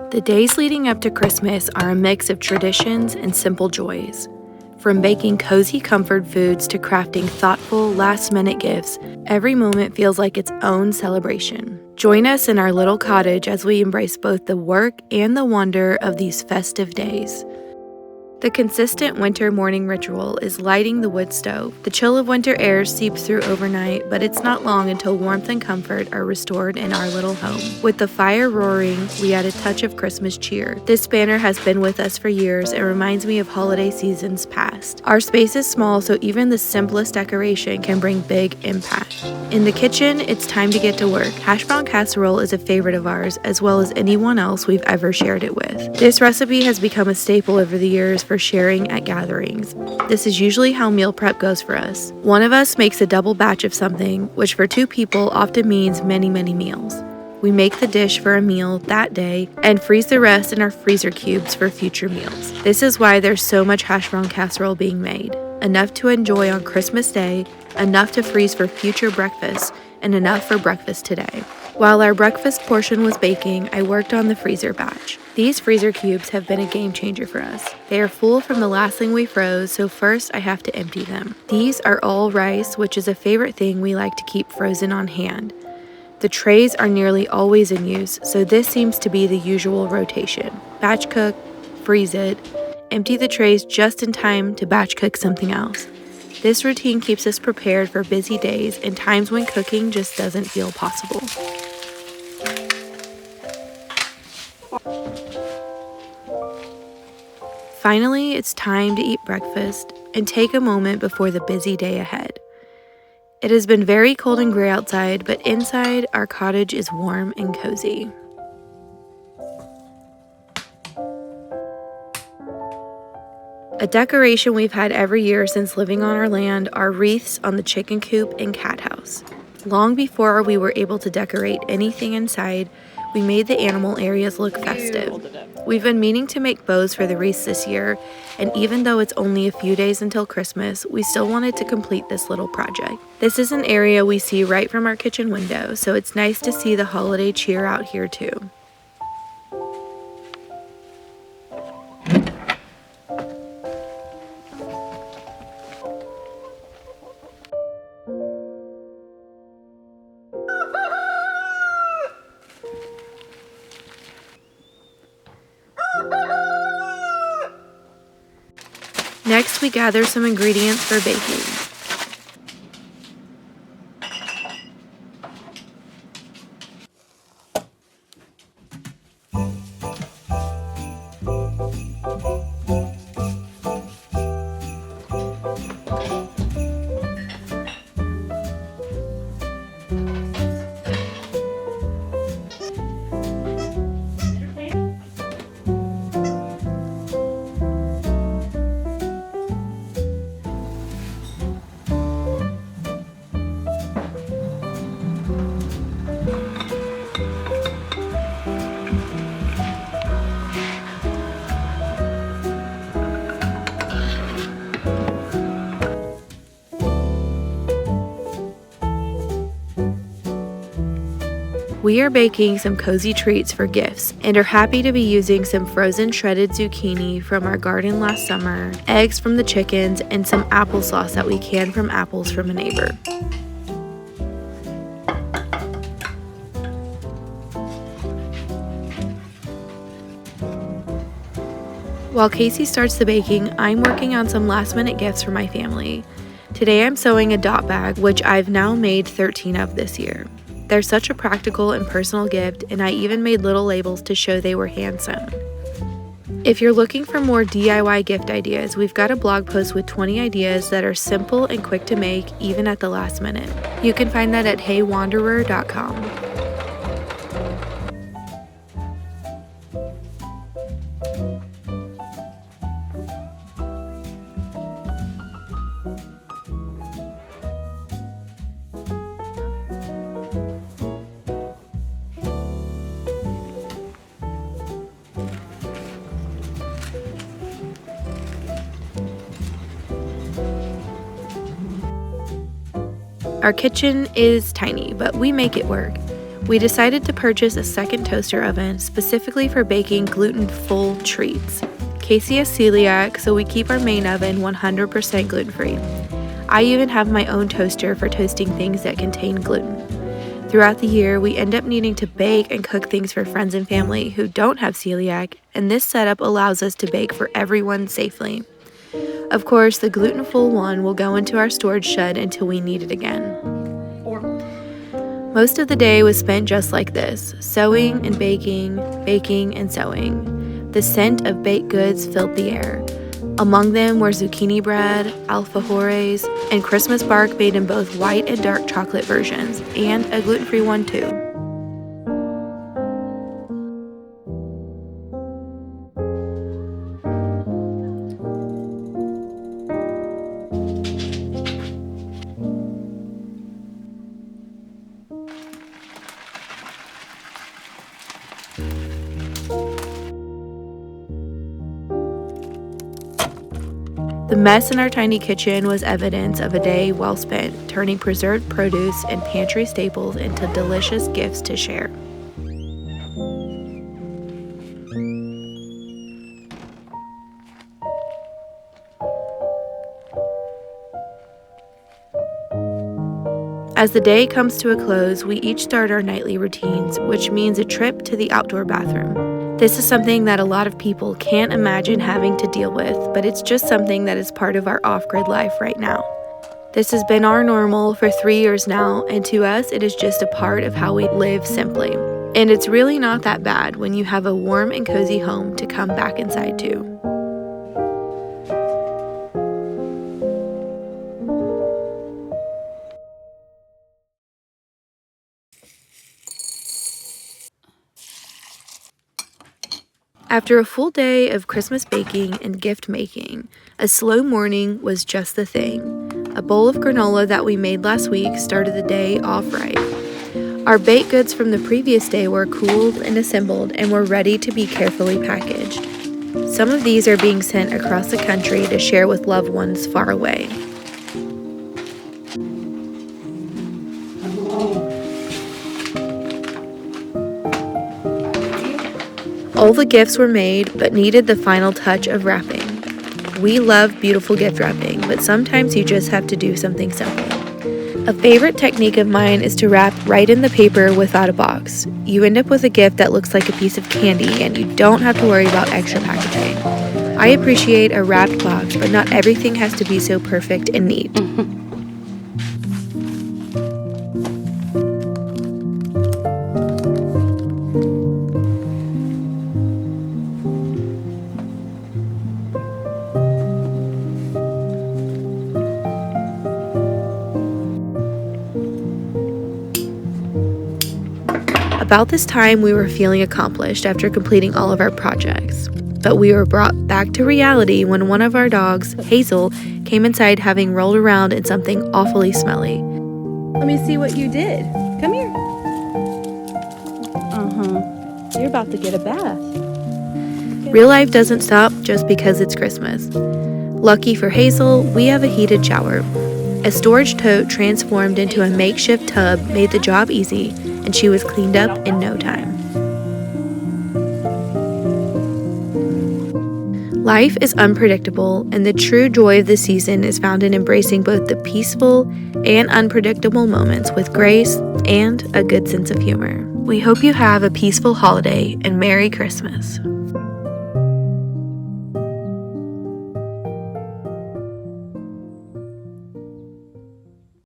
The days leading up to Christmas are a mix of traditions and simple joys. From baking cozy comfort foods to crafting thoughtful, last-minute gifts, every moment feels like its own celebration. Join us in our little cottage as we embrace both the work and the wonder of these festive days. The consistent winter morning ritual is lighting the wood stove. The chill of winter air seeps through overnight, but it's not long until warmth and comfort are restored in our little home. With the fire roaring, we add a touch of Christmas cheer. This banner has been with us for years and reminds me of holiday seasons past. Our space is small, so even the simplest decoration can bring big impact. In the kitchen, it's time to get to work. Hash brown casserole is a favorite of ours, as well as anyone else we've ever shared it with. This recipe has become a staple over the years for sharing at gatherings. This is usually how meal prep goes for us. One of us makes a double batch of something, which for two people often means many meals. We make the dish for a meal that day and freeze the rest in our freezer cubes for future meals. This is why there's so much hash brown casserole being made. Enough to enjoy on Christmas Day, enough to freeze for future breakfast, and enough for breakfast today. While our breakfast portion was baking, I worked on the freezer batch. These freezer cubes have been a game changer for us. They are full from the last thing we froze, so first I have to empty them. These are all rice, which is a favorite thing we like to keep frozen on hand. The trays are nearly always in use, so this seems to be the usual rotation. Batch cook, freeze it, empty the trays just in time to batch cook something else. This routine keeps us prepared for busy days and times when cooking just doesn't feel possible. Finally, it's time to eat breakfast and take a moment before the busy day ahead. It has been very cold and gray outside, but inside, our cottage is warm and cozy. A decoration we've had every year since living on our land are wreaths on the chicken coop and cat house. Long before we were able to decorate anything inside, we made the animal areas look festive. We've been meaning to make bows for the wreaths this year, and even though it's only a few days until Christmas, we still wanted to complete this little project. This is an area we see right from our kitchen window, so it's nice to see the holiday cheer out here too. Next, we gather some ingredients for baking. We are baking some cozy treats for gifts and are happy to be using some frozen shredded zucchini from our garden last summer, eggs from the chickens, and some applesauce that we canned from apples from a neighbor. While Casey starts the baking, I'm working on some last-minute gifts for my family. Today I'm sewing a dot bag, which I've now made 13 of this year. They're such a practical and personal gift, and I even made little labels to show they were hand-sewn. If you're looking for more DIY gift ideas, we've got a blog post with 20 ideas that are simple and quick to make, even at the last minute. You can find that at heywanderer.com. Our kitchen is tiny, but we make it work. We decided to purchase a second toaster oven specifically for baking gluten-full treats. Casey is celiac, so we keep our main oven 100% gluten-free. I even have my own toaster for toasting things that contain gluten. Throughout the year, we end up needing to bake and cook things for friends and family who don't have celiac, and this setup allows us to bake for everyone safely. Of course, the gluten-full one will go into our storage shed until we need it again. Most of the day was spent just like this, sewing and baking, baking and sewing. The scent of baked goods filled the air. Among them were zucchini bread, alfajores, and Christmas bark made in both white and dark chocolate versions, and a gluten-free one too. The mess in our tiny kitchen was evidence of a day well spent, turning preserved produce and pantry staples into delicious gifts to share. As the day comes to a close, we each start our nightly routines, which means a trip to the outdoor bathroom. This is something that a lot of people can't imagine having to deal with, but it's just something that is part of our off-grid life right now. This has been our normal for 3 years now, and to us, it is just a part of how we live simply. And it's really not that bad when you have a warm and cozy home to come back inside to. After a full day of Christmas baking and gift making, a slow morning was just the thing. A bowl of granola that we made last week started the day off right. Our baked goods from the previous day were cooled and assembled and were ready to be carefully packaged. Some of these are being sent across the country to share with loved ones far away. All the gifts were made, but needed the final touch of wrapping. We love beautiful gift wrapping, but sometimes you just have to do something simple. A favorite technique of mine is to wrap right in the paper without a box. You end up with a gift that looks like a piece of candy, and you don't have to worry about extra packaging. I appreciate a wrapped box, but not everything has to be so perfect and neat. About this time, we were feeling accomplished after completing all of our projects. But we were brought back to reality when one of our dogs, Hazel, came inside having rolled around in something awfully smelly. Let me see what you did. Come here. You're about to get a bath. Real life doesn't stop just because it's Christmas. Lucky for Hazel, we have a heated shower. A storage tote transformed into a makeshift tub made the job easy, and she was cleaned up in no time. Life is unpredictable, and the true joy of this season is found in embracing both the peaceful and unpredictable moments with grace and a good sense of humor. We hope you have a peaceful holiday and Merry Christmas.